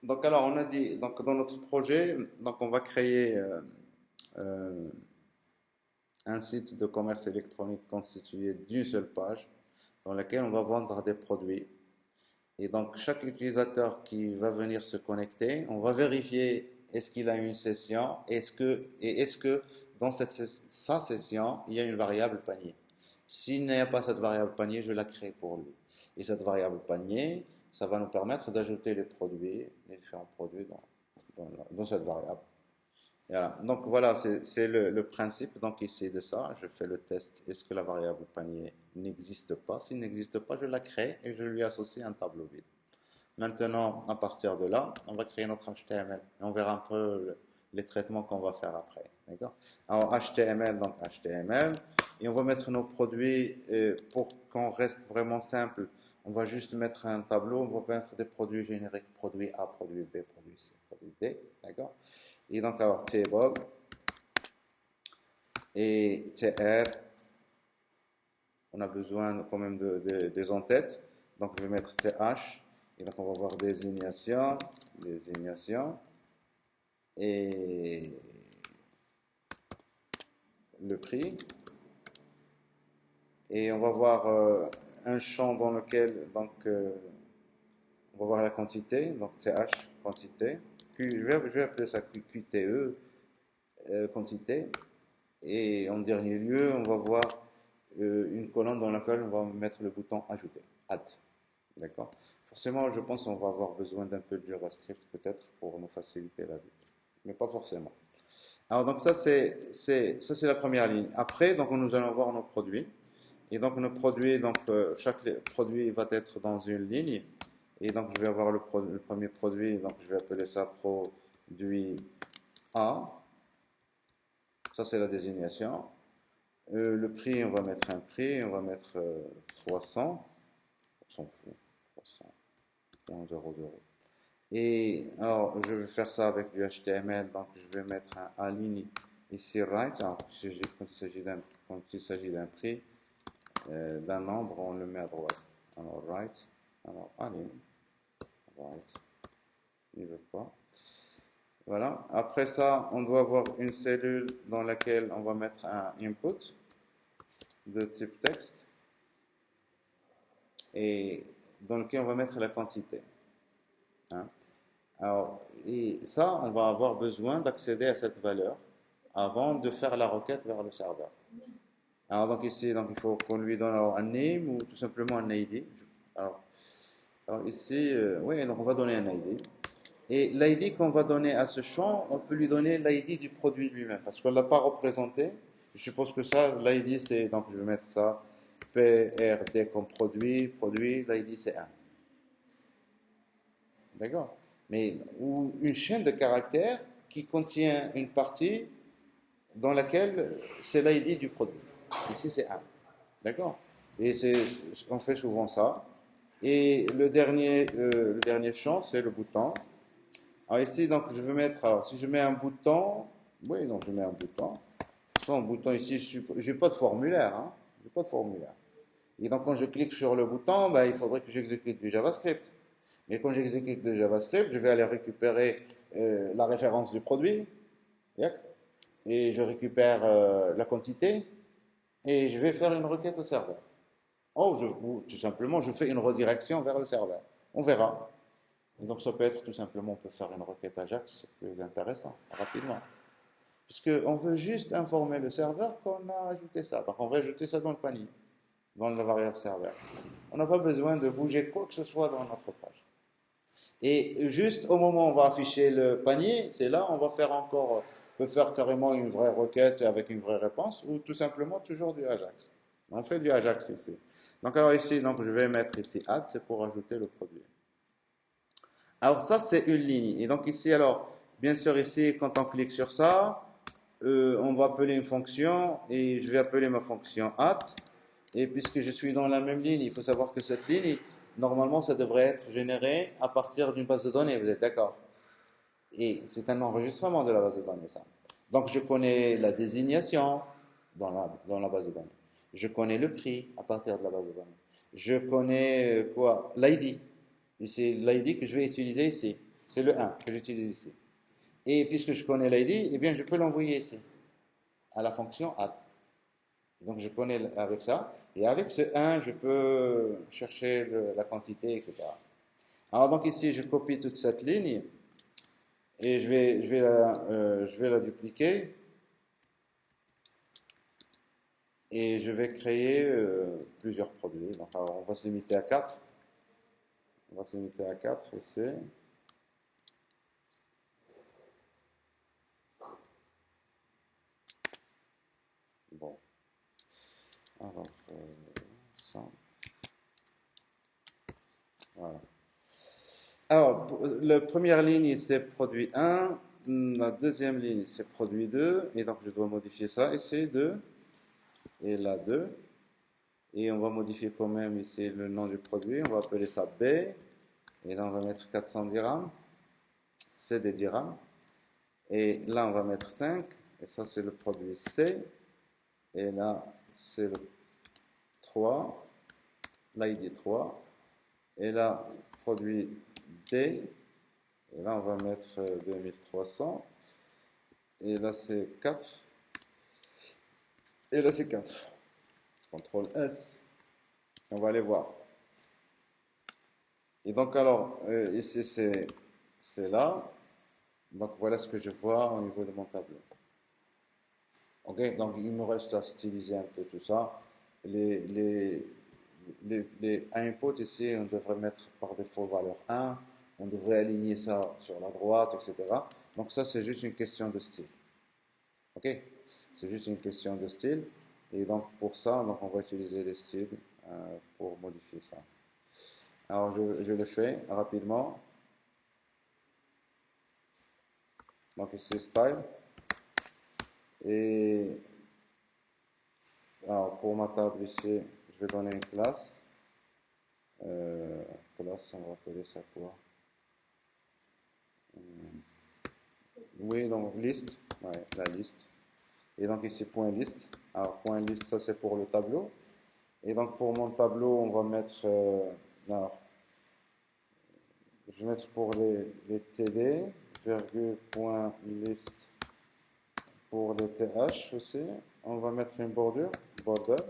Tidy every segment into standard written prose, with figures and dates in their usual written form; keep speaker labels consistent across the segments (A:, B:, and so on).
A: Donc alors on a dit, donc dans notre projet, donc on va créer euh, un site de commerce électronique constitué d'une seule page dans laquelle on va vendre des produits. Et donc chaque utilisateur qui va venir se connecter, on va vérifier est-ce qu'il a une session, est-ce que dans sa session, il y a une variable panier. S'il n'y a pas cette variable panier, je la crée pour lui. Et cette variable panier, ça va nous permettre d'ajouter les produits, les différents produits dans cette variable. Voilà. Donc voilà, c'est le principe donc ici de ça. Je fais le test. Est-ce que la variable panier n'existe pas? S'il n'existe pas, je la crée et je lui associe un tableau vide. Maintenant, à partir de là, on va créer notre HTML. Et on verra un peu les traitements qu'on va faire après. D'accord? Alors HTML, donc HTML. Et on va mettre nos produits pour qu'on reste vraiment simple. On va juste mettre un tableau, on va mettre des produits génériques, produit A, produit B, produit C, produit D. D'accord? Et donc, alors, table et tr, on a besoin quand même des en-têtes. Donc, je vais mettre th, et donc on va voir désignation, désignation, et le prix. Et on va voir un champ dans lequel, donc, on va voir la quantité, donc th, quantité. Je vais appeler ça QTE, quantité. Et en dernier lieu, on va voir une colonne dans laquelle on va mettre le bouton ajouter, add. D'accord? Forcément, je pense qu'on va avoir besoin d'un peu de JavaScript peut-être pour nous faciliter la vie, mais pas forcément. Alors donc ça c'est la première ligne. Après, donc nous allons voir nos produits. Et donc nos produits, donc chaque produit va être dans une ligne. Et donc je vais avoir le premier produit, donc je vais appeler ça produit A. Ça c'est la désignation. Le prix, on va mettre un prix, on va mettre 300, on s'en fout, 300, 0, 0. Et alors, je vais faire ça avec du HTML, donc je vais mettre un ligne ici, right. Alors, quand il s'agit d'un prix, d'un nombre, on le met à droite. Alors, right, alors, align, right, il ne veut pas. Voilà. Après ça, on doit avoir une cellule dans laquelle on va mettre un input de type texte et dans lequel on va mettre la quantité. Hein. Alors, et ça, on va avoir besoin d'accéder à cette valeur avant de faire la requête vers le serveur. Alors, donc ici, donc, il faut qu'on lui donne alors, un name ou tout simplement un ID. Alors, alors ici, oui, donc on va donner un ID. Et l'ID qu'on va donner à ce champ, on peut lui donner l'ID du produit lui-même parce qu'on ne l'a pas représenté. Je suppose que ça, l'ID c'est, donc je vais mettre ça, PRD comme produit, produit, l'ID c'est 1. D'accord? Mais, ou une chaîne de caractères qui contient une partie dans laquelle c'est l'ID du produit. Ici c'est 1. D'accord? Et c'est, on fait souvent ça. Et le dernier champ, c'est le bouton. Alors ici, donc, je vais mettre, alors, si je mets un bouton, oui, donc je mets un bouton. Soit un bouton ici, je n'ai pas de formulaire, hein, j'ai pas de formulaire. Et donc, quand je clique sur le bouton, ben, il faudrait que j'exécute du JavaScript. Mais quand j'exécute du JavaScript, je vais aller récupérer la référence du produit, et je récupère la quantité, et je vais faire une requête au serveur. Ou tout simplement, je fais une redirection vers le serveur. On verra. Et donc, ça peut être tout simplement, on peut faire une requête Ajax, c'est plus intéressant, rapidement. Puisqu'on veut juste informer le serveur qu'on a ajouté ça. Donc, on va ajouter ça dans le panier, dans la variable serveur. On n'a pas besoin de bouger quoi que ce soit dans notre page. Et juste au moment où on va afficher le panier, c'est là on va faire encore, on peut faire carrément une vraie requête avec une vraie réponse ou tout simplement toujours du Ajax. On fait du Ajax ici. Donc alors ici, donc je vais mettre ici add, c'est pour ajouter le produit. Alors ça c'est une ligne. Et donc ici alors, bien sûr ici quand on clique sur ça, on va appeler une fonction et je vais appeler ma fonction add. Et puisque je suis dans la même ligne, il faut savoir que cette ligne, normalement, ça devrait être généré à partir d'une base de données, vous êtes d'accord? Et c'est un enregistrement de la base de données, ça. Donc, je connais la désignation dans la base de données. Je connais le prix à partir de la base de données. Je connais quoi? L'ID. Et c'est l'ID que je vais utiliser ici. C'est le 1 que j'utilise ici. Et puisque je connais l'ID, eh bien, je peux l'envoyer ici, à la fonction add. Donc, je connais avec ça. Et avec ce 1, je peux chercher la quantité, etc. Alors, donc ici, je copie toute cette ligne et je vais la dupliquer et je vais créer plusieurs produits. Donc, alors, on va se limiter à 4. On va se limiter à 4 ici. Bon. Alors, ça. Voilà. Alors, la première ligne, c'est produit 1. La deuxième ligne, c'est produit 2. Et donc, je dois modifier ça. Ici, 2. Et là, 2. Et on va modifier quand même ici le nom du produit. On va appeler ça B. Et là, on va mettre 400 dirhams. C'est des dirhams. Et là, on va mettre 5. Et ça, c'est le produit C. Et là, c'est le 3. L'ID 3. Et là, produit D. Et là, on va mettre 2300. Et là, c'est 4. Et là, c'est 4. CTRL S. On va aller voir. Et donc, alors, ici, c'est là. Donc, voilà ce que je vois au niveau de mon tableau. Ok, donc il me reste à styliser un peu tout ça. Les inputs ici, on devrait mettre par défaut valeur 1. On devrait aligner ça sur la droite, etc. Donc, ça, c'est juste une question de style. Ok, c'est juste une question de style. Et donc, pour ça, donc, on va utiliser les styles pour modifier ça. Alors, je le fais rapidement. Donc, ici, style. Et alors, pour ma table ici, je vais donner une classe. Classe, on va appeler ça quoi? Oui, donc liste. Ouais, la liste. Et donc ici, point liste. Alors, point liste, ça c'est pour le tableau. Et donc, pour mon tableau, on va mettre. Alors, je vais mettre pour les TD, virgule, point liste pour les TH aussi. On va mettre une bordure, border.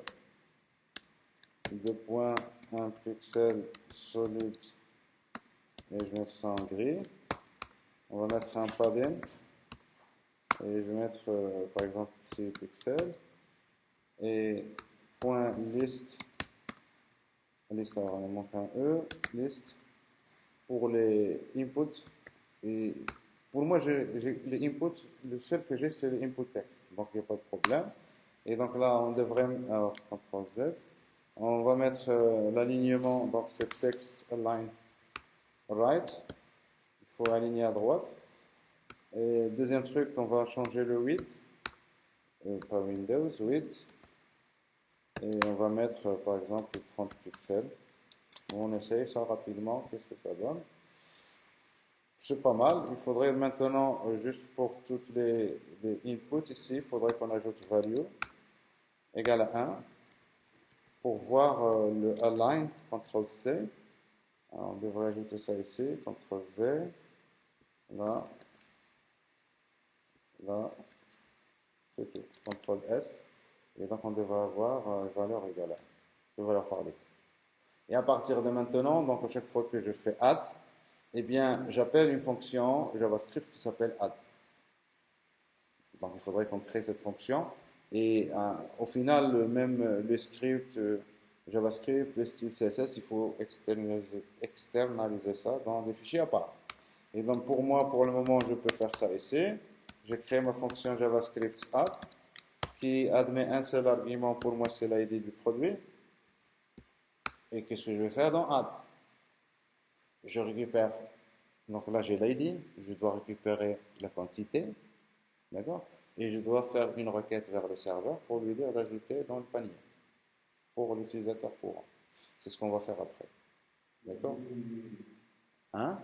A: 2.1 pixel solide et je vais mettre ça en gris. On va mettre un padding et je vais mettre par exemple 6 pixels et point list, alors il manque un E, list pour les inputs. Et pour moi, les inputs, le seul que j'ai c'est les input text, donc il n'y a pas de problème. Et donc là, on devrait, alors CTRL Z, on va mettre l'alignement, donc c'est text align right, il faut aligner à droite. Et deuxième truc, on va changer le width, pas Windows, width, et on va mettre par exemple 30 pixels. On essaye ça rapidement, qu'est-ce que ça donne? C'est pas mal. Il faudrait maintenant, juste pour toutes les inputs ici, il faudrait qu'on ajoute value égale à 1 pour voir le align, CTRL C. Alors, on devrait ajouter ça ici, CTRL V, là, là, c'est tout, CTRL S. Et donc on devrait avoir valeur égale à 1. Je vais leur parler. Et à partir de maintenant, donc à chaque fois que je fais add, eh bien, j'appelle une fonction JavaScript qui s'appelle add. Donc, il faudrait qu'on crée cette fonction. Et au final, même le script JavaScript, le style CSS, il faut externaliser ça dans des fichiers à part. Et donc, pour moi, pour le moment, je peux faire ça ici. Je crée ma fonction JavaScript add qui admet un seul argument. Pour moi, c'est l'ID du produit. Et qu'est-ce que je vais faire dans add? Je récupère. Donc là, j'ai l'ID. Je dois récupérer la quantité. D'accord? Et je dois faire une requête vers le serveur pour lui dire d'ajouter dans le panier pour l'utilisateur courant. C'est ce qu'on va faire après. D'accord? Hein?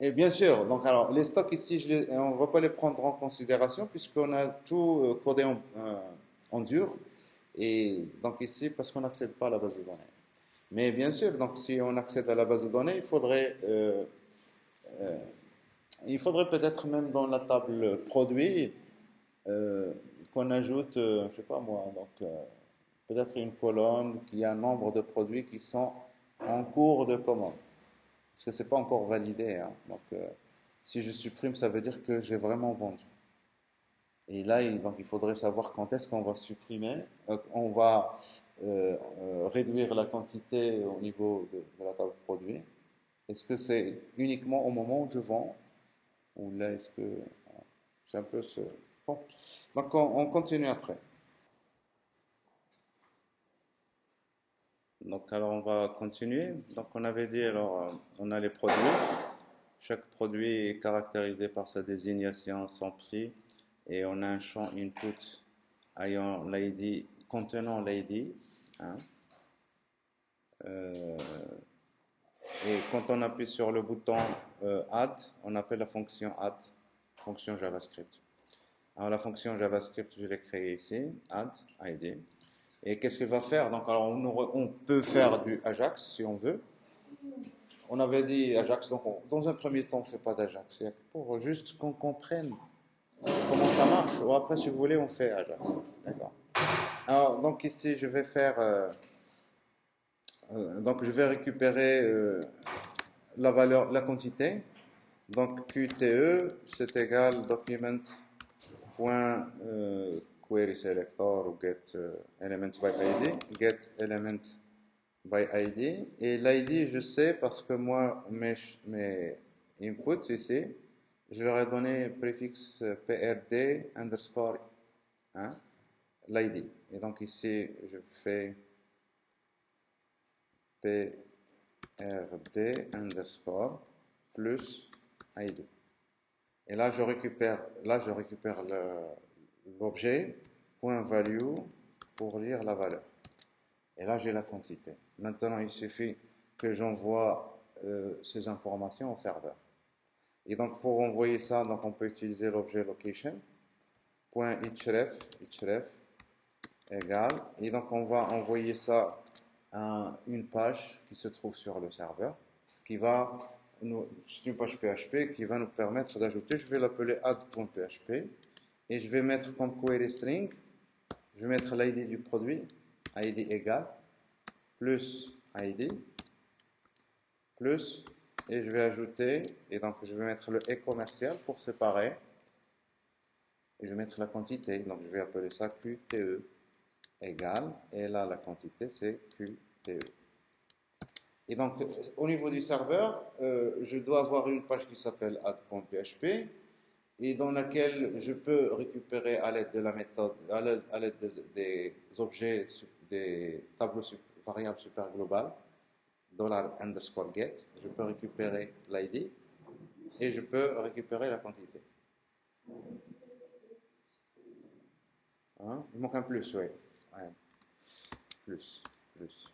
A: Et bien sûr, donc alors les stocks ici, on ne va pas les prendre en considération puisqu'on a tout codé en dur. Et donc ici, parce qu'on n'accède pas à la base de données. Mais bien sûr, donc si on accède à la base de données, euh, il faudrait peut-être même dans la table produit qu'on ajoute, je sais pas moi, donc peut-être une colonne qui a un nombre de produits qui sont en cours de commande. Parce que c'est pas encore validé, hein. Donc si je supprime, ça veut dire que j'ai vraiment vendu. Et là, donc, il faudrait savoir quand est-ce qu'on va supprimer, on va réduire la quantité au niveau de la table produit. Est-ce que c'est uniquement au moment où je vends ou là, est-ce que c'est un peu ce... Bon. Donc, on continue après. Donc, alors, on va continuer. Donc, on avait dit, alors, on a les produits. Chaque produit est caractérisé par sa désignation, son prix, et on a un champ input ayant l'ID, contenant l'ID, hein. Euh, et quand on appuie sur le bouton add, on appelle la fonction add, fonction JavaScript. Alors la fonction JavaScript, je l'ai créée ici, add ID. Et qu'est-ce qu'elle va faire? Donc alors on peut faire du Ajax si on veut. On avait dit Ajax, donc dans un premier temps, on ne fait pas d'Ajax. C'est pour juste qu'on comprenne comment ça marche. Ou après, si vous voulez, on fait Ajax. D'accord. Alors, donc ici, je vais faire. Donc, je vais récupérer la valeur, la quantité. Donc, QTE, c'est égal document.query selector ou get element by ID. Get element by ID. Et l'ID, je sais parce que moi, mes inputs ici, je leur ai donné préfixe PRD underscore, hein, l'ID. Et donc ici, je fais PRD underscore plus ID. Et là, je récupère l'objet point value pour lire la valeur. Et là, j'ai la quantité. Maintenant, il suffit que j'envoie ces informations au serveur. Et donc, pour envoyer ça, donc, on peut utiliser l'objet location, point href égale, et donc on va envoyer ça à une page qui se trouve sur le serveur, c'est une page PHP qui va nous permettre d'ajouter, je vais l'appeler add.php, et je vais mettre comme query string, je vais mettre l'ID du produit, ID égale, plus ID, plus, et je vais ajouter, et donc je vais mettre le et commercial pour séparer, et je vais mettre la quantité, donc je vais appeler ça QTE égale, et là la quantité c'est QTE. Et donc au niveau du serveur, je dois avoir une page qui s'appelle add.php et dans laquelle je peux récupérer à l'aide de la méthode, à l'aide des objets, des tableaux variables super globales, $_get, je peux récupérer l'ID et je peux récupérer la quantité. Hein? Il manque un plus, oui. Ouais. Plus, plus.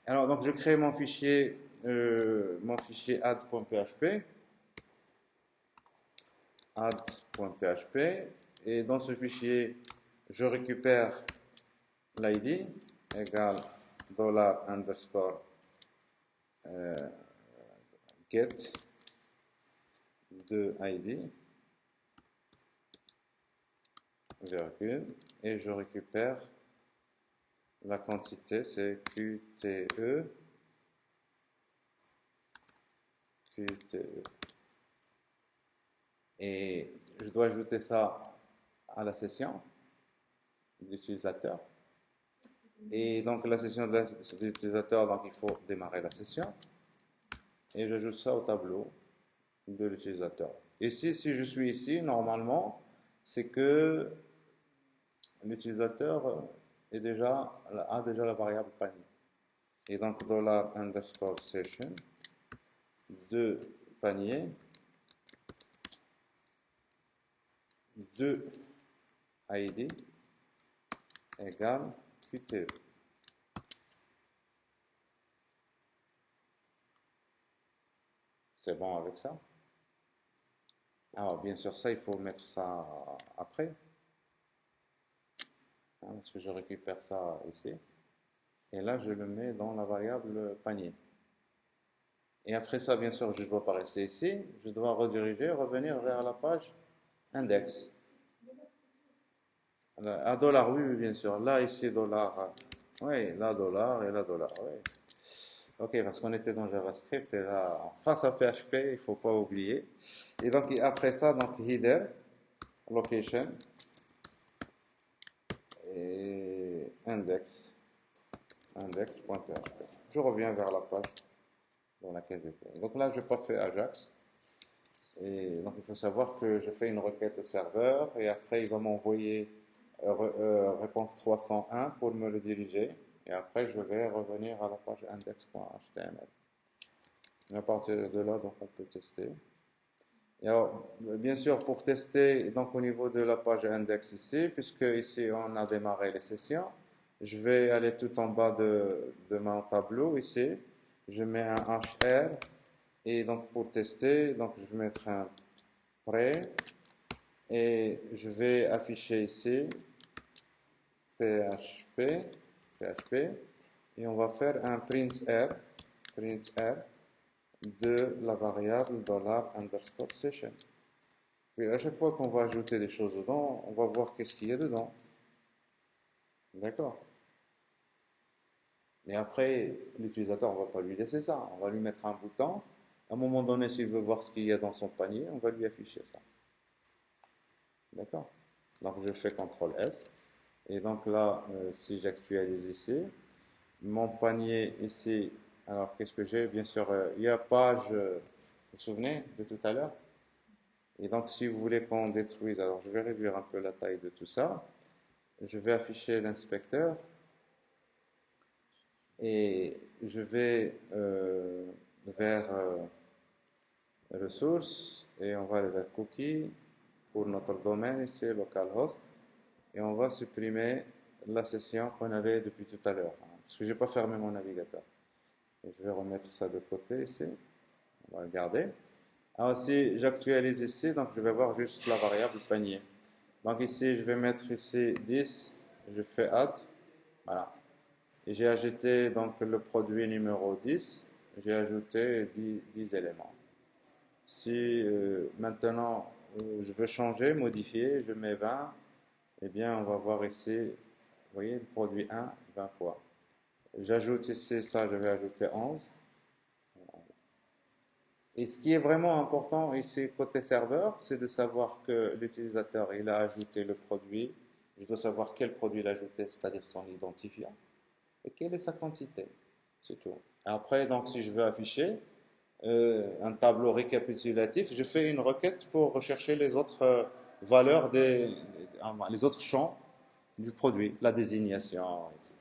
A: Alors, donc je crée mon fichier add.php, add.php, et dans ce fichier, je récupère l'ID égale $_ get de ID, virgule, et je récupère la quantité, c'est QTE, QTE. Et je dois ajouter ça à la session de l'utilisateur. Et donc la session de l'utilisateur, donc il faut démarrer la session. Et j'ajoute ça au tableau de l'utilisateur. Ici, si je suis ici, normalement, c'est que l'utilisateur a déjà la variable panier. Et donc $_session de panier de ID égale QTE. C'est bon avec ça? Alors, bien sûr, ça, il faut mettre ça après. Hein, parce que je récupère ça ici. Et là, je le mets dans la variable panier. Et après ça, bien sûr, je ne dois pas rester ici. Je dois rediriger, revenir vers la page index. À dollar, oui, oui, bien sûr. Là, ici, dollar. Oui, là, dollar et là, dollar. Oui. Ok, parce qu'on était dans JavaScript et là, face à PHP, il ne faut pas oublier. Et donc, après ça, donc, header, location et index, index.php. Je reviens vers la page dans laquelle j'étais. Donc là, je n'ai pas fait Ajax. Et donc, il faut savoir que je fais une requête au serveur et après, il va m'envoyer réponse 301 pour me le diriger. Et après, je vais revenir à la page index.html. Et à partir de là, donc, on peut tester. Et alors, bien sûr, pour tester, donc au niveau de la page index ici, puisque ici on a démarré les sessions, je vais aller tout en bas de mon tableau ici. Je mets un HR et donc pour tester, donc je vais mettre un prêt et je vais afficher ici PHP et on va faire un print R de la variable $_session. Puis à chaque fois qu'on va ajouter des choses dedans, on va voir qu'est-ce qu'il y a dedans. D'accord? Et après, l'utilisateur, on ne va pas lui laisser ça. On va lui mettre un bouton. À un moment donné, s'il veut voir ce qu'il y a dans son panier, on va lui afficher ça. D'accord? Donc je fais CTRL S. Et donc là, si j'actualise ici, mon panier ici, alors qu'est-ce que j'ai? Bien sûr, il y a page, vous vous souvenez de tout à l'heure? Et donc si vous voulez qu'on détruise, alors je vais réduire un peu la taille de tout ça. Je vais afficher l'inspecteur et je vais vers ressources et on va aller vers cookie pour notre domaine ici, localhost, et on va supprimer la session qu'on avait depuis tout à l'heure, hein, parce que je n'ai pas fermé mon navigateur. Et je vais remettre ça de côté ici, on va le garder. Ah, si j'actualise ici, donc je vais voir juste la variable panier. Donc ici, je vais mettre ici 10, je fais add, voilà. Et j'ai ajouté donc le produit numéro 10, j'ai ajouté 10 éléments. Si maintenant je veux changer, modifier, je mets 20, eh bien on va voir ici, vous voyez, le produit 1, 20 fois. J'ajoute ici ça, je vais ajouter 11. Et ce qui est vraiment important ici côté serveur, c'est de savoir que l'utilisateur il a ajouté le produit. Je dois savoir quel produit il a ajouté, c'est-à-dire son identifiant, et quelle est sa quantité. C'est tout. Après, donc, si je veux afficher un tableau récapitulatif, je fais une requête pour rechercher les autres valeurs les autres champs du produit, la désignation, etc.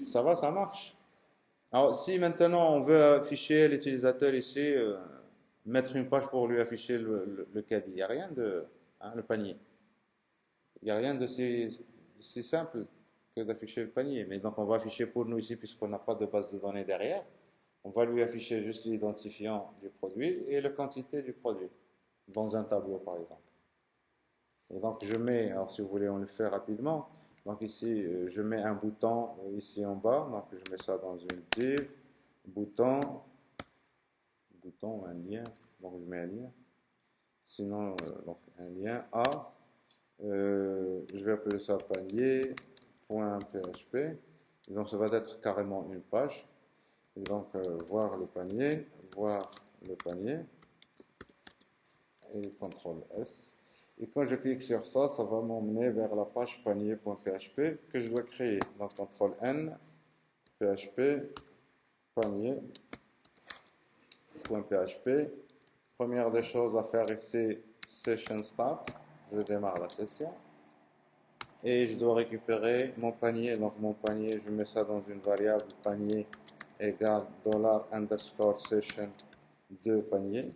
A: Ça va, ça marche. Alors, si maintenant on veut afficher l'utilisateur ici, mettre une page pour lui afficher le caddie, il n'y a rien de, hein, le panier. Il n'y a rien de si simple que d'afficher le panier. Mais donc on va afficher pour nous ici, puisqu'on n'a pas de base de données derrière, on va lui afficher juste l'identifiant du produit et la quantité du produit, dans un tableau par exemple. Et donc je mets, alors si vous voulez on le fait rapidement, donc ici je mets un bouton ici en bas, donc je mets ça dans une div, bouton, un lien, donc je mets un lien, sinon donc un lien A, je vais appeler ça panier.php, et donc ça va être carrément une page, et donc voir le panier, et CTRL S. Et quand je clique sur ça, ça va m'emmener vers la page panier.php que je dois créer. Donc CTRL N, PHP, panier.php. Première des choses à faire ici, session start. Je démarre la session. Et je dois récupérer mon panier. Donc mon panier, je mets ça dans une variable panier égale $_session de panier.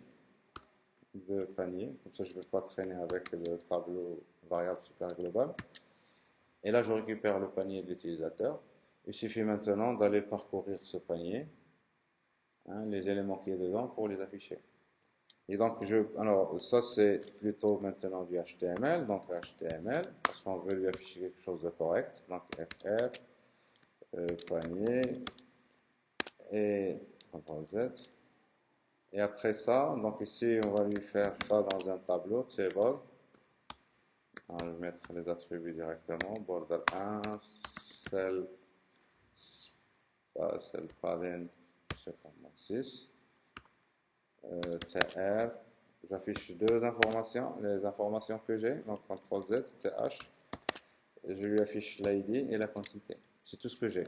A: Comme ça je ne vais pas traîner avec le tableau variable super global. Et là je récupère le panier de l'utilisateur. Il suffit maintenant d'aller parcourir ce panier, hein, les éléments qui est dedans pour les afficher. Et donc, alors, ça c'est plutôt maintenant du HTML, donc HTML, parce qu'on veut lui afficher quelque chose de correct. Donc, fr, panier, et CTRL Z. Et après ça, donc ici, on va lui faire ça dans un tableau, table. On va mettre les attributs directement, border 1, cell, cell padding, je sais pas moi, 6. TR, j'affiche deux informations, les informations que j'ai, donc CTRL Z, TH, et je lui affiche l'ID et la quantité. C'est tout ce que j'ai.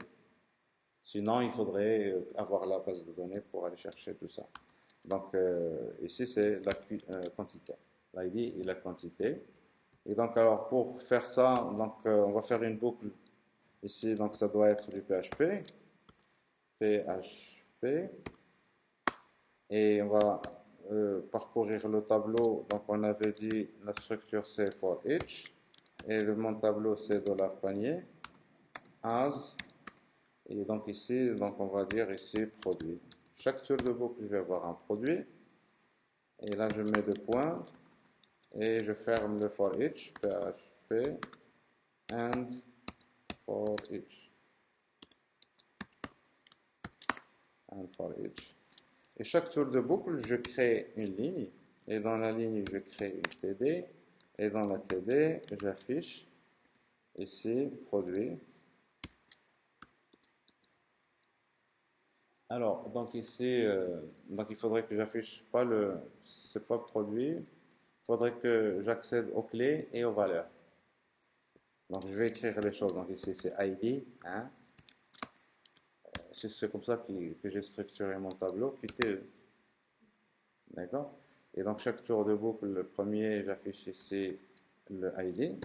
A: Sinon, il faudrait avoir la base de données pour aller chercher tout ça. Donc, ici, c'est la quantité, l'ID et la quantité. Et donc, alors, pour faire ça, donc, on va faire une boucle ici, donc ça doit être du PHP, PHP, et on va parcourir le tableau. Donc on avait dit la structure c'est for each et le mon tableau c'est $panier as, et donc ici donc on va dire ici produit. Chaque tour de boucle je vais avoir un produit et là je mets deux points et je ferme le for each, php and for each and for each. Et chaque tour de boucle, je crée une ligne. Et dans la ligne, je crée une TD. Et dans la TD, j'affiche ici produit. Alors, donc ici, donc il faudrait que j'affiche pas le, c'est pas produit. Il faudrait que j'accède aux clés et aux valeurs. Donc je vais écrire les choses. Donc ici, c'est ID. Hein. C'est comme ça que j'ai structuré mon tableau. Puis TE. D'accord? Et donc chaque tour de boucle, le premier, j'affiche ici le ID.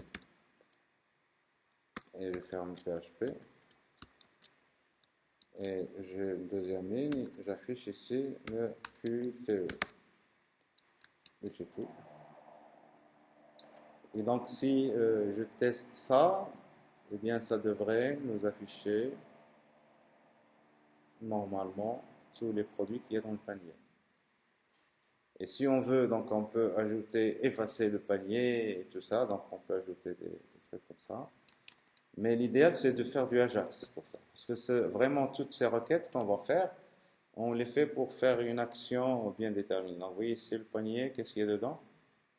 A: Et je ferme PHP. Et j'ai une deuxième ligne, j'affiche ici le QTE. Et c'est tout. Et donc si je teste ça, eh bien ça devrait nous afficher normalement tous les produits qu'il y a dans le panier. Et si on veut, donc on peut ajouter, effacer le panier et tout ça, donc on peut ajouter des trucs comme ça. Mais l'idéal, c'est de faire du Ajax pour ça. Parce que c'est vraiment toutes ces requêtes qu'on va faire, on les fait pour faire une action bien déterminée. Donc, vous voyez ici le panier, qu'est-ce qu'il y a dedans?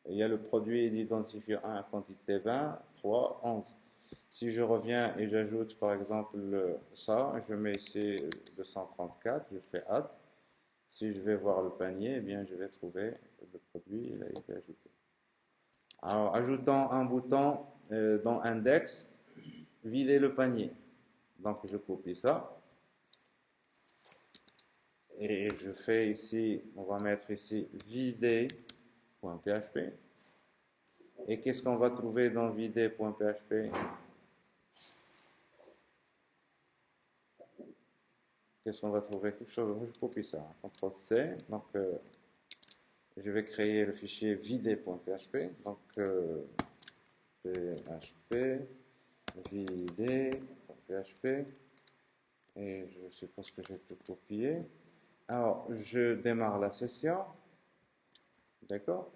A: Il y a le produit d'identifiant 1 à quantité 20, 3, 11. Si je reviens et j'ajoute par exemple ça, je mets ici 234, je fais add. Si je vais voir le panier, eh bien je vais trouver le produit, il a été ajouté. Alors, ajoutant un bouton dans index, vider le panier. Donc je copie ça. Et je fais ici, on va mettre ici vider.php. Et qu'est-ce qu'on va trouver dans vider.php? Qu'est-ce qu'on va trouver? Quelque chose, je copie ça, CTRL-C. Donc je vais créer le fichier vider.php. Donc php, vider.php. Et je suppose que j'ai tout copié. Alors, je démarre la session. D'accord?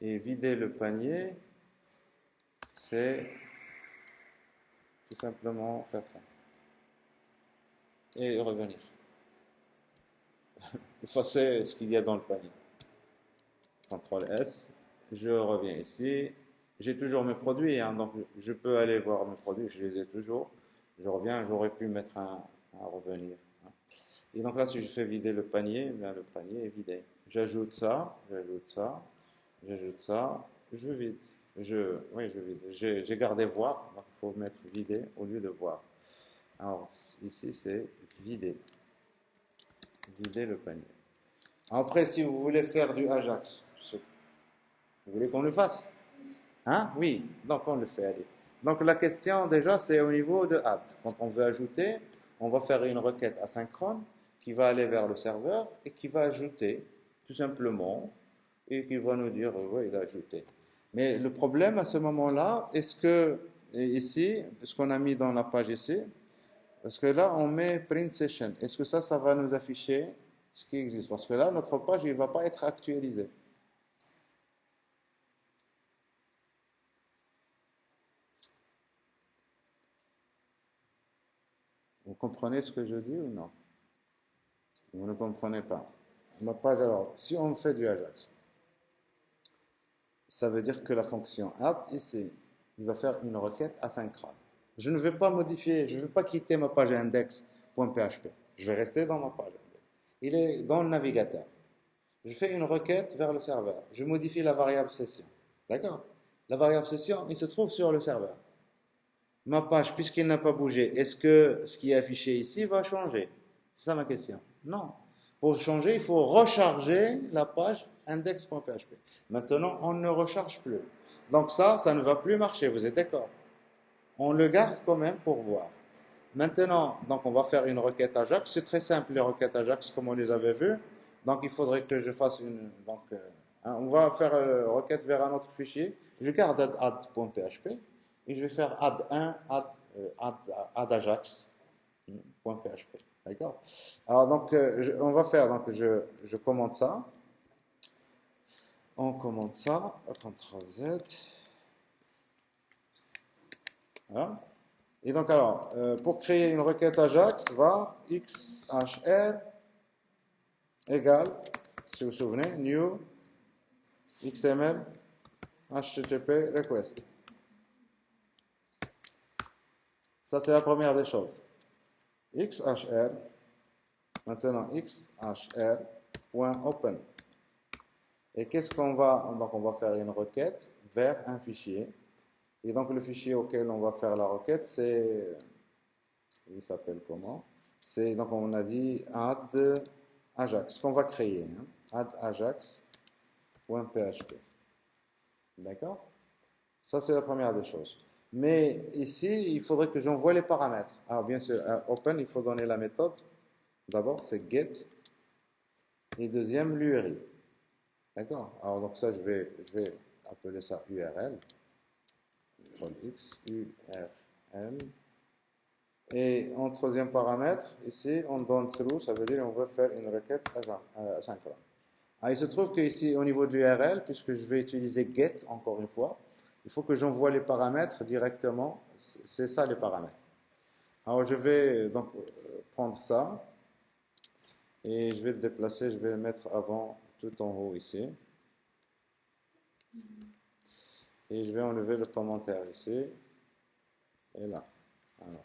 A: Et vider le panier, c'est tout simplement faire ça. Et revenir. Effacer ce qu'il y a dans le panier. CTRL S. Je reviens ici. J'ai toujours mes produits, hein, donc je peux aller voir mes produits, je les ai toujours. Je reviens, j'aurais pu mettre un revenir. Hein. Et donc là, si je fais vider le panier, bien le panier est vidé. J'ajoute ça, j'ajoute ça, j'ajoute ça, je vide. Oui, je vide. J'ai gardé voir, donc il faut mettre vider au lieu de voir. Alors ici, c'est vider. Vider le panier. Après, si vous voulez faire du Ajax, vous voulez qu'on le fasse? Hein? Oui, donc on le fait, allez. Donc la question déjà, c'est au niveau de add. Quand on veut ajouter, on va faire une requête asynchrone qui va aller vers le serveur et qui va ajouter, tout simplement, et qui va nous dire, oui, il a ajouté. Mais le problème à ce moment-là, est-ce que, ici, ce qu'on a mis dans la page ici, parce que là, on met print session. Est-ce que ça va nous afficher ce qui existe? Parce que là, notre page, il ne va pas être actualisée. Vous comprenez ce que je dis ou non? Vous ne comprenez pas. Ma page, alors, si on fait du Ajax, ça veut dire que la fonction add ici, il va faire une requête asynchrone. Je ne vais pas modifier, je ne vais pas quitter ma page index.php. Je vais rester dans ma page index. Il est dans le navigateur. Je fais une requête vers le serveur. Je modifie la variable session. D'accord? La variable session, il se trouve sur le serveur. Ma page, puisqu'il n'a pas bougé, est-ce que ce qui est affiché ici va changer? C'est ça ma question. Non. Pour changer, il faut recharger la page index.php. Maintenant, on ne recharge plus. Donc ça ne va plus marcher, vous êtes d'accord? On le garde quand même pour voir. Maintenant, donc on va faire une requête Ajax. C'est très simple les requêtes Ajax comme on les avait vues. Donc il faudrait que je fasse une. Donc on va faire une requête vers un autre fichier. Je garde add.php et je vais faire add1 add ajax.php. D'accord? Alors donc on va faire donc je commande ça. On commande ça. CTRL Z. Voilà. Et donc alors, pour créer une requête Ajax, var xhr égale, si vous vous souvenez, new xml http request. Ça, c'est la première des choses. xhr, maintenant xhr.open. Et qu'est-ce qu'on va... Donc, on va faire une requête vers un fichier. Et donc, le fichier auquel on va faire la requête, c'est... Il s'appelle comment? C'est, donc, on a dit add Ajax, qu'on va créer. Hein? Add ajax.php. D'accord? Ça, c'est la première des choses. Mais ici, il faudrait que j'envoie les paramètres. Alors, bien sûr, à open, il faut donner la méthode. D'abord, c'est get. Et deuxième, l'URI. D'accord? Alors, donc ça, je vais appeler ça URL. X, URL. Et en troisième paramètre, ici, on donne true, ça veut dire qu'on veut faire une requête asynchrone. Ah, il se trouve qu'ici, au niveau de l'URL, puisque je vais utiliser get encore une fois, il faut que j'envoie les paramètres directement. C'est ça les paramètres. Alors je vais donc prendre ça et je vais le déplacer, je vais le mettre avant, tout en haut ici. Et je vais enlever le commentaire ici et là. Alors.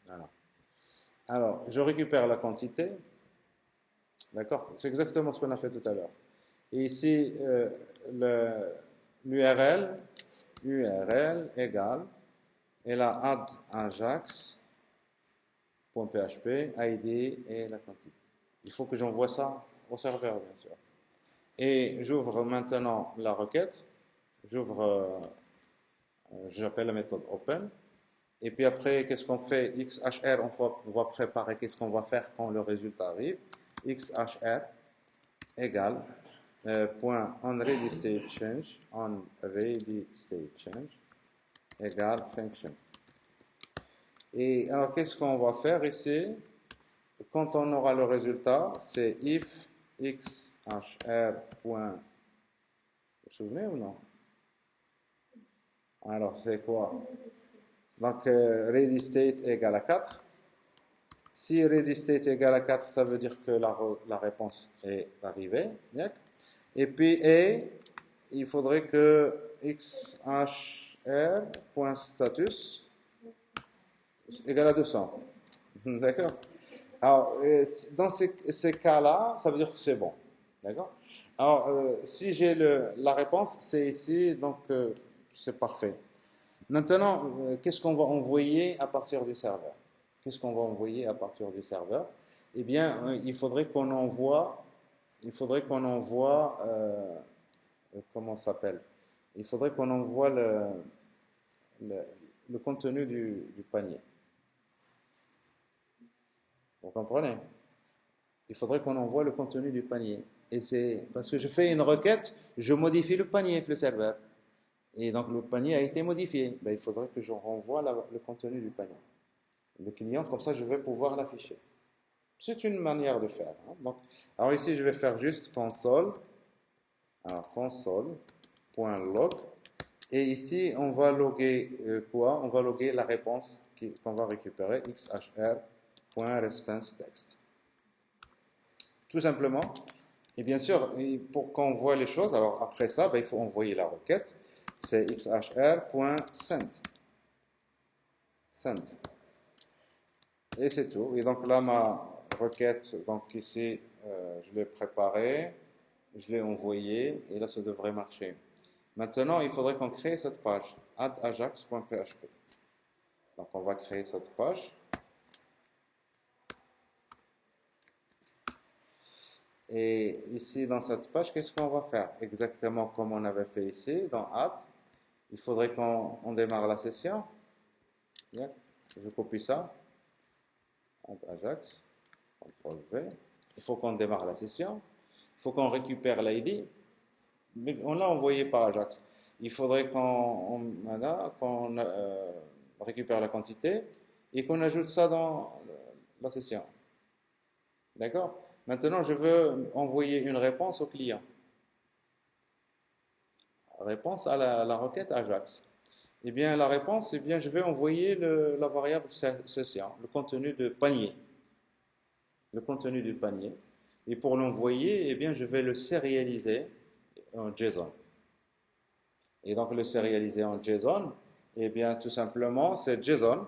A: Voilà. Alors, je récupère la quantité. D'accord? C'est exactement ce qu'on a fait tout à l'heure. Et ici, l'URL égale, et là, add ajax.php, ID et la quantité. Il faut que j'envoie ça au serveur, bien sûr. Et j'ouvre maintenant la requête. J'appelle la méthode open. Et puis après, qu'est-ce qu'on fait? XHR, on va préparer qu'est-ce qu'on va faire quand le résultat arrive. XHR égale point onReadyStateChange égale function. Et alors, qu'est-ce qu'on va faire ici? Quand on aura le résultat, c'est if xhr. Vous vous souvenez ou non? Alors, c'est quoi? Donc, ready state égale à 4. Si ready state égale à 4, ça veut dire que la réponse est arrivée. Et puis, il faudrait que xhr.status égale à 200. D'accord? Alors, dans ces cas-là, ça veut dire que c'est bon. D'accord? Alors, si j'ai la réponse, c'est ici, donc c'est parfait. Maintenant, qu'est-ce qu'on va envoyer à partir du serveur? Qu'est-ce qu'on va envoyer à partir du serveur? Eh bien, il faudrait qu'on envoie, comment ça s'appelle? Il faudrait qu'on envoie le contenu du panier. Vous comprenez? Il faudrait qu'on envoie le contenu du panier. Et c'est parce que je fais une requête, je modifie le panier, le serveur. Et donc le panier a été modifié. Ben, il faudrait que je renvoie le contenu du panier. Le client, comme ça, je vais pouvoir l'afficher. C'est une manière de faire. Hein. Donc, alors ici, je vais faire juste console. Alors console.log Et ici, on va loguer quoi? On va loguer la réponse qu'on va récupérer, xhr.responseText. Tout simplement. Et bien sûr, pour qu'on voit les choses, alors après ça, ben, il faut envoyer la requête. C'est xhr.send. Send. Et c'est tout. Et donc là, ma requête, donc ici, je l'ai préparée, je l'ai envoyée, et là, ça devrait marcher. Maintenant, il faudrait qu'on crée cette page, addajax.php. Donc, on va créer cette page. Et ici, dans cette page, qu'est-ce qu'on va faire? Exactement comme on avait fait ici, dans add. Il faudrait qu'on démarre la session. Bien. Je copie ça. Add Ajax. CTRL V. Il faut qu'on démarre la session. Il faut qu'on récupère l'ID. Mais on l'a envoyé par Ajax. Il faudrait qu'on récupère la quantité et qu'on ajoute ça dans la session. D'accord? Maintenant, je veux envoyer une réponse au client. Réponse à la requête Ajax. Eh bien, la réponse, eh bien, je vais envoyer la variable session, le contenu de panier. Le contenu du panier. Et pour l'envoyer, eh bien, je vais le sérialiser en JSON. Et donc, le sérialiser en JSON, eh bien, tout simplement, c'est JSON.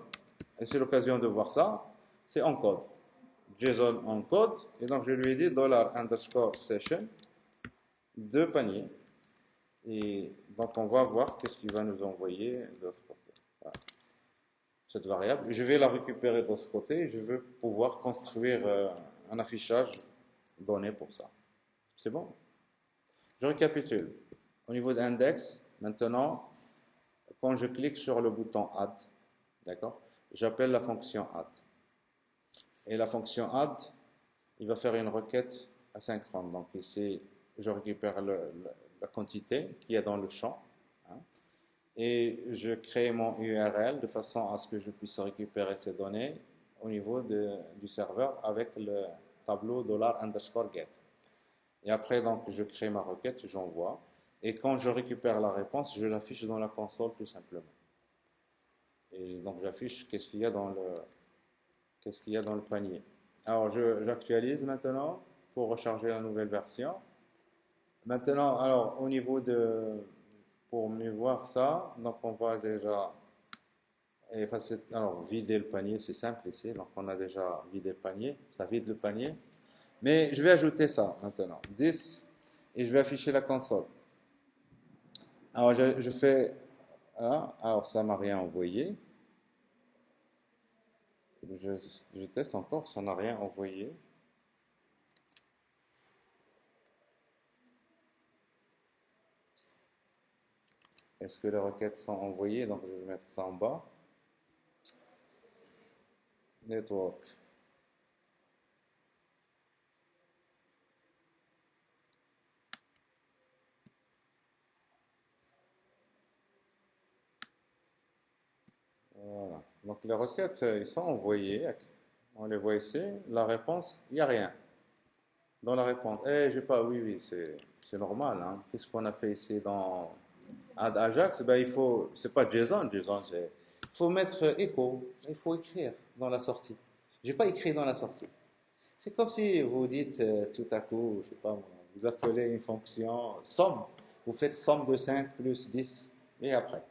A: Et c'est l'occasion de voir ça. C'est en code. JSON en code. Et donc, je lui ai dit $_session de panier. Et donc, on va voir qu'est-ce qu'il va nous envoyer de l'autre côté. Voilà. Cette variable. Je vais la récupérer de l'autre côté. Je veux pouvoir construire un affichage donné pour ça. C'est bon? Je récapitule. Au niveau d'index, maintenant, quand je clique sur le bouton add, d'accord, j'appelle la fonction add. Et la fonction add, il va faire une requête asynchrone. Donc ici, je récupère la quantité qui est dans le champ. Hein, et je crée mon URL de façon à ce que je puisse récupérer ces données au niveau du serveur avec le tableau $_get. Et après, donc, je crée ma requête, j'envoie. Et quand je récupère la réponse, je l'affiche dans la console tout simplement. Et donc, j'affiche qu'est-ce qu'il y a dans le panier. Alors, j'actualise maintenant pour recharger la nouvelle version. Maintenant, alors, au niveau pour mieux voir ça, donc on va déjà effacer, alors, vider le panier, c'est simple ici. Donc, on a déjà vidé le panier, ça vide le panier. Mais je vais ajouter ça maintenant, 10, et je vais afficher la console. Alors, je fais, voilà, alors ça m'a rien envoyé. Je teste encore, ça n'a rien envoyé. Est-ce que les requêtes sont envoyées? Donc, je vais mettre ça en bas. Network. Voilà. Donc, les requêtes, ils sont envoyées. On les voit ici. La réponse, il n'y a rien. Dans la réponse, j'ai pas, oui, oui, c'est normal. Hein. Qu'est-ce qu'on a fait ici dans Ajax? Ben, c'est pas JSON, il faut mettre echo. Il faut écrire dans la sortie. J'ai pas écrit dans la sortie. C'est comme si vous dites tout à coup, je sais pas, vous appelez une fonction somme. Vous faites somme de 5 plus 10 et après.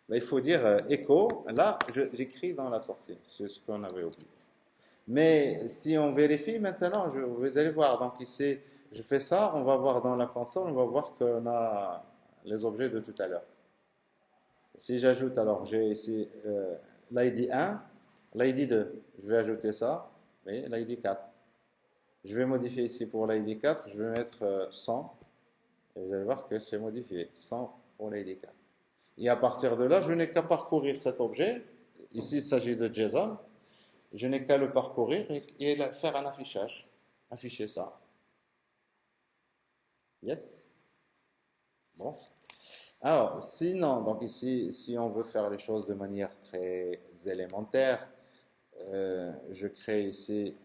A: Ben, il faut dire echo. Là, j'écris dans la sortie. C'est ce qu'on avait oublié. Mais si on vérifie maintenant, vous allez voir. Donc ici, je fais ça. On va voir dans la console, on va voir qu'on a les objets de tout à l'heure. Si j'ajoute, alors j'ai ici l'ID 1, l'ID 2. Je vais ajouter ça. Oui, l'ID 4. Je vais modifier ici pour l'ID 4, je vais mettre 100. Et vous allez voir que c'est modifié. 100 pour l'ID 4. Et à partir de là, je n'ai qu'à parcourir cet objet. Ici, il s'agit de JSON. Je n'ai qu'à le parcourir et faire un affichage. Afficher ça. Yes. Bon. Alors, sinon, donc ici, si on veut faire les choses de manière très élémentaire, je crée ici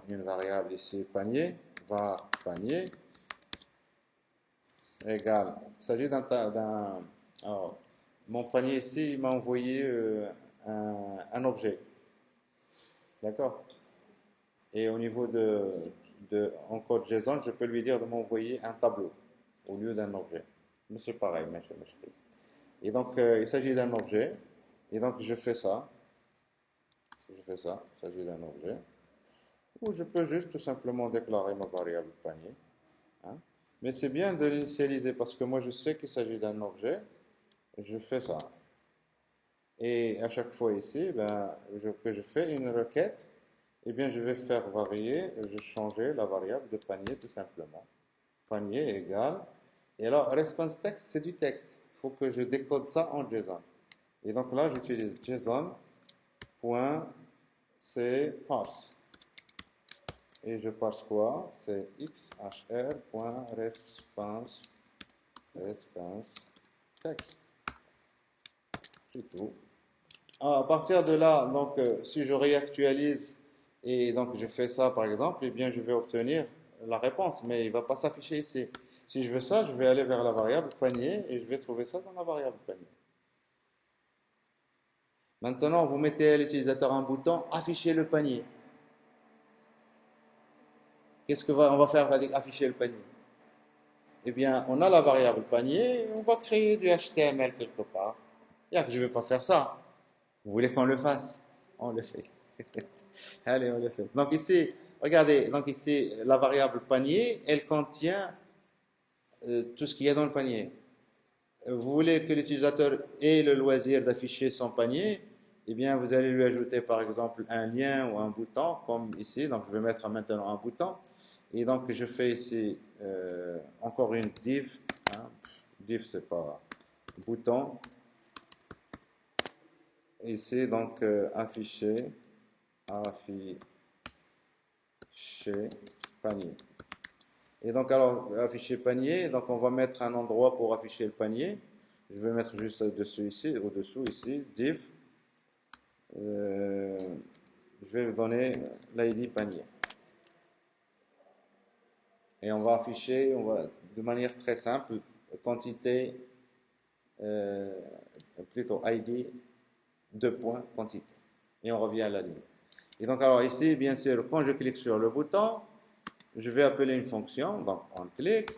A: une variable ici panier, var panier égale. Il s'agit alors, mon panier ici, il m'a envoyé un objet. D'accord? Et au niveau en code JSON, je peux lui dire de m'envoyer un tableau au lieu d'un objet. Mais c'est pareil, mais. Et donc, il s'agit d'un objet. Et donc, je fais ça. Je fais ça. Il s'agit d'un objet. Ou je peux juste tout simplement déclarer ma variable panier. Hein. Mais c'est bien de l'initialiser parce que moi, je sais qu'il s'agit d'un objet. Je fais ça. Et à chaque fois ici, ben, que je fais une requête, eh bien, je vais faire varier, je vais changer la variable de panier tout simplement. Panier égale. Et alors, response text, c'est du texte. Il faut que je décode ça en JSON. Et donc là, j'utilise JSON.cParse. Et je parse quoi? C'est xhr.response text. C'est tout. À partir de là, donc, si je réactualise et donc je fais ça par exemple, eh bien je vais obtenir la réponse, mais il ne va pas s'afficher ici. Si je veux ça, je vais aller vers la variable panier et je vais trouver ça dans la variable panier. Maintenant, vous mettez à l'utilisateur un bouton afficher le panier. Qu'est-ce qu'on va faire avec afficher le panier? Eh bien, on a la variable panier, on va créer du HTML quelque part. Il que je ne vais pas faire ça. Vous voulez qu'on le fasse? On le fait. Allez, on le fait. Donc ici, regardez, donc ici, la variable panier, elle contient tout ce qu'il y a dans le panier. Vous voulez que l'utilisateur ait le loisir d'afficher son panier, eh bien, vous allez lui ajouter par exemple un lien ou un bouton, comme ici. Donc, je vais mettre maintenant un bouton. Et donc, je fais ici encore une div. Hein. Div, c'est pas bouton. Ici, donc, afficher panier. Et donc, alors, afficher panier, donc on va mettre un endroit pour afficher le panier. Je vais mettre juste au-dessus ici, div. Euh, je vais donner l'ID panier. Et on va afficher, de manière très simple, quantité, euh, plutôt ID, quantité. Et on revient à la ligne. Et donc, alors ici, bien sûr, quand je clique sur le bouton, je vais appeler une fonction, donc on clique,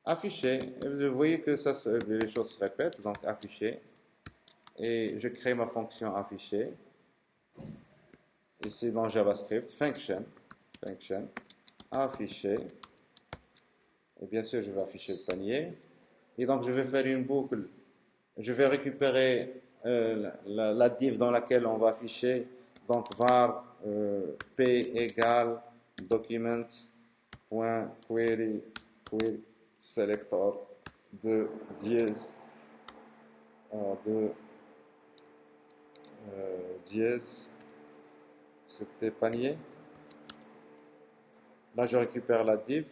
A: afficher. Et vous voyez que les choses se répètent, donc afficher. Et je crée ma fonction afficher. Ici dans JavaScript, function, afficher. Et bien sûr, je vais afficher le panier. Et donc, je vais faire une boucle. Je vais récupérer la div dans laquelle on va afficher. Donc, var p égale document.query selector de dièse de dièse, c'était panier. Là, je récupère la div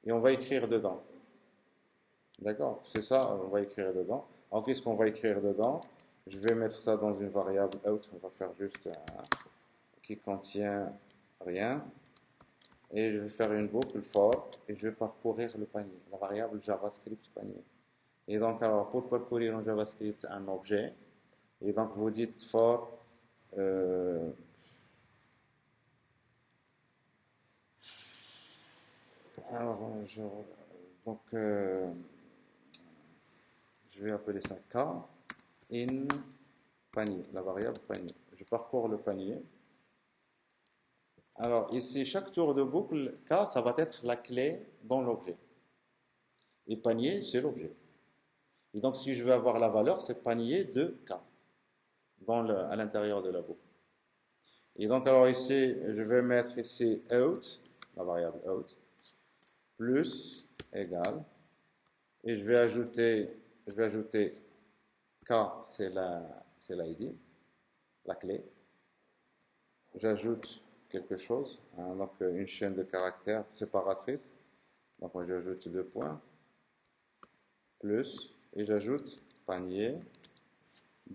A: et on va écrire dedans. D'accord? C'est ça, on va écrire dedans. Alors, qu'est-ce qu'on va écrire dedans? Je vais mettre ça dans une variable out. On va faire juste qui contient rien. Et je vais faire une boucle for et je vais parcourir le panier, la variable JavaScript panier. Et donc, alors, pour parcourir en JavaScript un objet, et donc vous dites for alors, donc, je vais appeler ça K in panier, la variable panier. Je parcours le panier. Alors, ici, chaque tour de boucle, K, ça va être la clé dans l'objet. Et panier, c'est l'objet. Et donc, si je veux avoir la valeur, c'est panier de K à l'intérieur de la boucle. Et donc, alors ici, je vais mettre ici out, la variable out, plus égal. Et je vais ajouter K, c'est l'ID, la clé. J'ajoute quelque chose, hein, donc une chaîne de caractères séparatrice. Donc moi j'ajoute 2 points, plus, et j'ajoute panier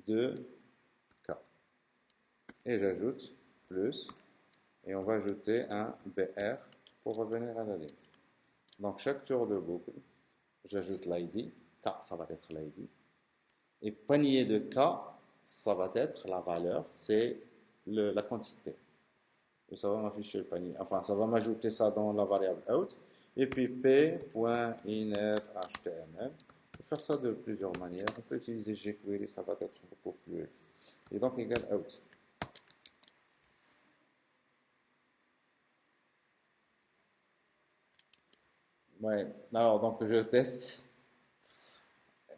A: de K. Et j'ajoute plus, et on va ajouter un BR pour revenir à la ligne. Donc chaque tour de boucle, j'ajoute l'ID, K ça va être l'ID, Et panier de K, ça va être la valeur, c'est la quantité. Et ça va m'afficher le panier. Enfin, ça va m'ajouter ça dans la variable out. Et puis p.inner html. On peut faire ça de plusieurs manières. On peut utiliser jQuery, ça va être beaucoup plus. Et donc, égal out. Ouais, alors donc je teste.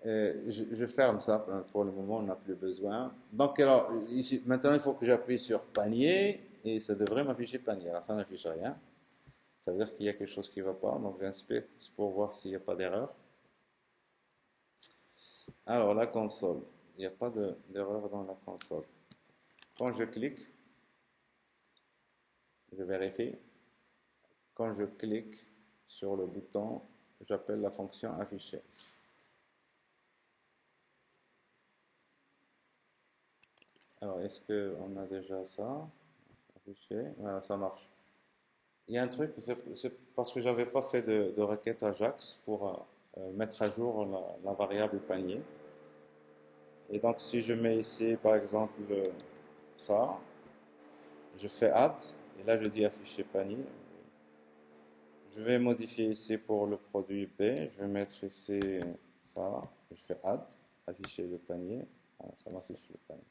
A: Je ferme ça pour le moment, on n'a plus besoin. Donc, alors, ici, maintenant, il faut que j'appuie sur panier et ça devrait m'afficher panier. Alors, ça n'affiche rien. Ça veut dire qu'il y a quelque chose qui ne va pas. Donc, j'inspecte pour voir s'il n'y a pas d'erreur. Alors, la console. Il n'y a pas d'erreur dans la console. Quand je clique, je vérifie. Quand je clique sur le bouton, j'appelle la fonction afficher. Alors, est-ce qu'on a déjà ça? Afficher. Voilà, ça marche. Il y a un truc, c'est parce que j'avais pas fait de requête Ajax pour mettre à jour la variable panier. Et donc, si je mets ici, par exemple, ça, je fais add, et là je dis afficher panier. Je vais modifier ici pour le produit B, je vais mettre ici ça, je fais add, afficher le panier, voilà, ça m'affiche le panier.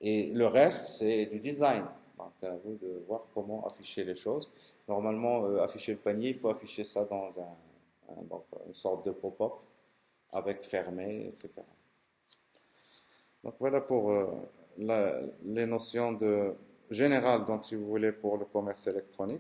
A: Et le reste, c'est du design. Donc, à vous de voir comment afficher les choses. Normalement, afficher le panier, il faut afficher ça dans donc, une sorte de pop-up avec fermé, etc. Donc, voilà pour les notions générales, donc, si vous voulez, pour le commerce électronique.